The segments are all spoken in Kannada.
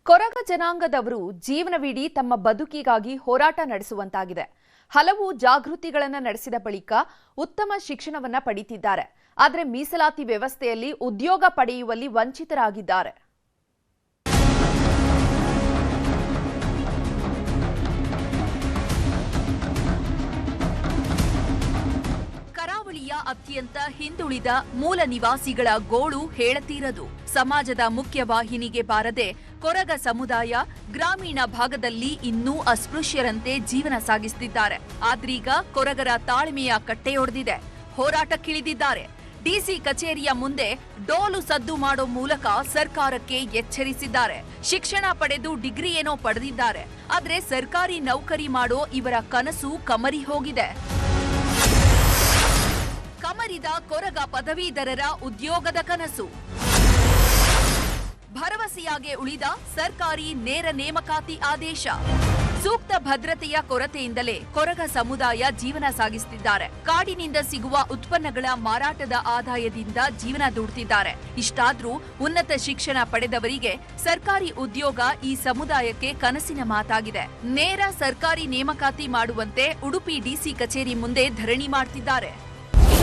ಕೊರಗ ಜನಾಂಗದವರು ಜೀವನವಿಡೀ ತಮ್ಮ ಬದುಕಿಗಾಗಿ ಹೋರಾಟ ನಡೆಸುವಂತಾಗಿದೆ. ಹಲವು ಜಾಗೃತಿಗಳನ್ನು ನಡೆಸಿದ ಬಳಿಕ ಉತ್ತಮ ಶಿಕ್ಷಣವನ್ನ ಪಡೆಯುತ್ತಿದ್ದಾರೆ. ಆದರೆ ಮೀಸಲಾತಿ ವ್ಯವಸ್ಥೆಯಲ್ಲಿ ಉದ್ಯೋಗ ಪಡೆಯುವಲ್ಲಿ ವಂಚಿತರಾಗಿದ್ದಾರೆ. ಕರಾವಳಿಯ ಅತ್ಯಂತ ಹಿಂದುಳಿದ ಮೂಲ ನಿವಾಸಿಗಳ ಗೋಳು ಹೇಳತೀರದು. ಸಮಾಜದ ಮುಖ್ಯವಾಹಿನಿಗೆ ಬಾರದೆ ಕೊರಗ ಸಮುದಾಯ ಗ್ರಾಮೀಣ ಭಾಗದಲ್ಲಿ ಇನ್ನೂ ಅಸ್ಪೃಶ್ಯರಂತೆ ಜೀವನ ಸಾಗಿಸುತ್ತಿದ್ದಾರೆ. ಆದ್ರೀಗ ಕೊರಗರ ತಾಳ್ಮೆಯ ಕಟ್ಟೆಯೊಡೆದಿದೆ. ಹೋರಾಟಕ್ಕಿಳಿದಿದ್ದಾರೆ. ಡಿಸಿ ಕಚೇರಿಯ ಮುಂದೆ ಡೋಲು ಸದ್ದು ಮಾಡೋ ಮೂಲಕ ಸರ್ಕಾರಕ್ಕೆ ಎಚ್ಚರಿಸಿದ್ದಾರೆ. ಶಿಕ್ಷಣ ಪಡೆದು ಡಿಗ್ರಿ ಏನೋ ಪಡೆದಿದ್ದಾರೆ. ಆದ್ರೆ ಸರ್ಕಾರಿ ನೌಕರಿ ಮಾಡೋ ಇವರ ಕನಸು ಕಮರಿ ಹೋಗಿದೆ. ಕಮರಿದ ಕೊರಗ ಪದವೀಧರರ ಉದ್ಯೋಗದ ಕನಸು. ಭರವಸೆಯಾಗೆ ಉಳಿದ ಸರ್ಕಾರಿ ನೇರ ನೇಮಕಾತಿ ಆದೇಶ. ಸೂಕ್ತ ಭದ್ರತೆಯ ಕೊರತೆಯಿಂದಲೇ ಕೊರಗ ಸಮುದಾಯ ಜೀವನ ಸಾಗಿಸುತ್ತಿದ್ದಾರೆ. ಕಾಡಿನಿಂದ ಸಿಗುವ ಉತ್ಪನ್ನಗಳ ಮಾರಾಟದ ಆದಾಯದಿಂದ ಜೀವನ ದೂಡುತ್ತಿದ್ದಾರೆ. ಇಷ್ಟಾದ್ರೂ ಉನ್ನತ ಶಿಕ್ಷಣ ಪಡೆದವರಿಗೆ ಸರ್ಕಾರಿ ಉದ್ಯೋಗ ಈ ಸಮುದಾಯಕ್ಕೆ ಕನಸಿನ ಮಾತಾಗಿದೆ. ನೇರ ಸರ್ಕಾರಿ ನೇಮಕಾತಿ ಮಾಡುವಂತೆ ಉಡುಪಿ ಡಿಸಿ ಕಚೇರಿ ಮುಂದೆ ಧರಣಿ ಮಾಡ್ತಿದ್ದಾರೆ.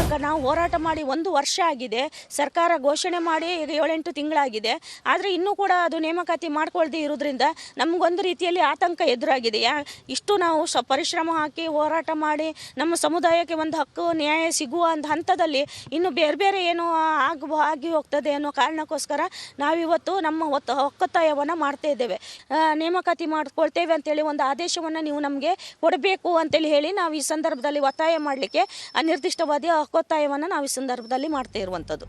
ಈಗ ನಾವು ಹೋರಾಟ ಮಾಡಿ 1 ವರ್ಷ ಆಗಿದೆ. ಸರ್ಕಾರ ಘೋಷಣೆ ಮಾಡಿ ಈಗ 7-8 ತಿಂಗಳಾಗಿದೆ. ಆದರೆ ಇನ್ನೂ ಕೂಡ ಅದು ನೇಮಕಾತಿ ಮಾಡ್ಕೊಳ್ದೇ ಇರೋದ್ರಿಂದ ನಮಗೊಂದು ರೀತಿಯಲ್ಲಿ ಆತಂಕ ಎದುರಾಗಿದೆ. ಇಷ್ಟು ನಾವು ಪರಿಶ್ರಮ ಹಾಕಿ ಹೋರಾಟ ಮಾಡಿ ನಮ್ಮ ಸಮುದಾಯಕ್ಕೆ ಒಂದು ಹಕ್ಕು ನ್ಯಾಯ ಸಿಗುವ ಒಂದು ಹಂತದಲ್ಲಿ ಇನ್ನು ಬೇರೆ ಏನೋ ಆಗಿ ಹೋಗ್ತದೆ ಅನ್ನೋ ಕಾರಣಕ್ಕೋಸ್ಕರ ನಾವಿವತ್ತು ನಮ್ಮ ಒಕ್ಕತ್ತಾಯವನ್ನು ಮಾಡ್ತಾ ಇದ್ದೇವೆ. ನೇಮಕಾತಿ ಮಾಡ್ಕೊಳ್ತೇವೆ ಅಂತೇಳಿ ಒಂದು ಆದೇಶವನ್ನು ನೀವು ನಮಗೆ ಕೊಡಬೇಕು ಅಂತೇಳಿ ಹೇಳಿ ನಾವು ಈ ಸಂದರ್ಭದಲ್ಲಿ ಒತ್ತಾಯ ಮಾಡಲಿಕ್ಕೆ ಅನಿರ್ದಿಷ್ಟವಾದ ಒತ್ತಾಯವನ್ನು ನಾವು ಈ ಸಂದರ್ಭದಲ್ಲಿ ಮಾಡ್ತಾ ಇರುವಂತದ್ದು.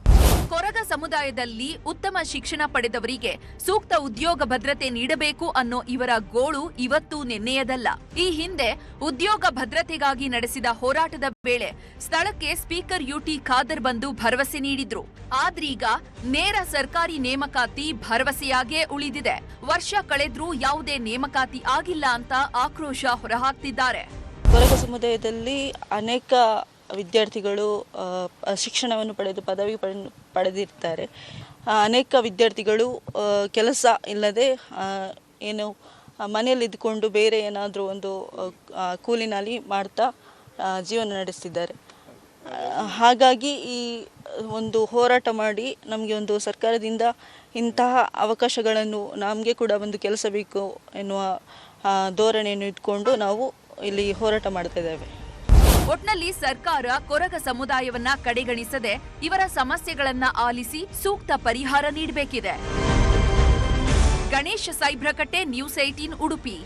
ಕೊರಗ ಸಮುದಾಯದಲ್ಲಿ ಉತ್ತಮ ಶಿಕ್ಷಣ ಪಡೆದವರಿಗೆ ಸೂಕ್ತ ಉದ್ಯೋಗ ಭದ್ರತೆ ನೀಡಬೇಕು ಅನ್ನೋ ಇವರ ಗೋಳು ಇವತ್ತು ನಿನ್ನೆಯದಲ್ಲ. ಈ ಹಿಂದೆ ಉದ್ಯೋಗ ಭದ್ರತೆಗಾಗಿ ನಡೆಸಿದ ಹೋರಾಟದ ವೇಳೆ ಸ್ಥಳಕ್ಕೆ ಸ್ಪೀಕರ್ ಯುಟಿ ಖಾದರ್ ಬಂದು ಭರವಸೆ ನೀಡಿದ್ರು. ಆದ್ರೀಗ ನೇರ ಸರ್ಕಾರಿ ನೇಮಕಾತಿ ಭರವಸೆಯಾಗೇ ಉಳಿದಿದೆ. ವರ್ಷ ಕಳೆದ್ರೂ ಯಾವುದೇ ನೇಮಕಾತಿ ಆಗಿಲ್ಲ ಅಂತ ಆಕ್ರೋಶ ಹೊರಹಾಕ್ತಿದ್ದಾರೆ. ಕೊರಗ ಸಮುದಾಯದಲ್ಲಿ ಅನೇಕ ವಿದ್ಯಾರ್ಥಿಗಳು ಶಿಕ್ಷಣವನ್ನು ಪಡೆದು ಪದವಿ ಪಡೆದಿರ್ತಾರೆ. ಅನೇಕ ವಿದ್ಯಾರ್ಥಿಗಳು ಕೆಲಸ ಇಲ್ಲದೆ ಏನು ಮನೆಯಲ್ಲಿ ಇದ್ದುಕೊಂಡು ಬೇರೆ ಏನಾದರೂ ಒಂದು ಕೂಲಿನಲ್ಲಿ ಮಾಡ್ತಾ ಜೀವನ ನಡೆಸ್ತಿದ್ದಾರೆ. ಹಾಗಾಗಿ ಈ ಒಂದು ಹೋರಾಟ ಮಾಡಿ ನಮಗೆ ಒಂದು ಸರ್ಕಾರದಿಂದ ಇಂತಹ ಅವಕಾಶಗಳನ್ನು ನಮಗೆ ಕೂಡ ಒಂದು ಕೆಲಸ ಬೇಕು ಎನ್ನುವ ಧೋರಣೆಯನ್ನು ಇಟ್ಕೊಂಡು ನಾವು ಇಲ್ಲಿ ಹೋರಾಟ ಮಾಡ್ತಾ ಇದ್ದೇವೆ. ಒಟ್ನಲ್ಲಿ ಸರ್ಕಾರ ಕೊರಗ ಸಮುದಾಯವನ್ನ ಕಡೆಗಣಿಸದೆ ಇವರ ಸಮಸ್ಯೆಗಳನ್ನ ಆಲಿಸಿ ಸೂಕ್ತ ಪರಿಹಾರ ನೀಡಬೇಕಿದೆ. ಗಣೇಶ್ ಸೈಬ್ರಕಟ್ಟೆ, ನ್ಯೂಸ್ 18 ಉಡುಪಿ.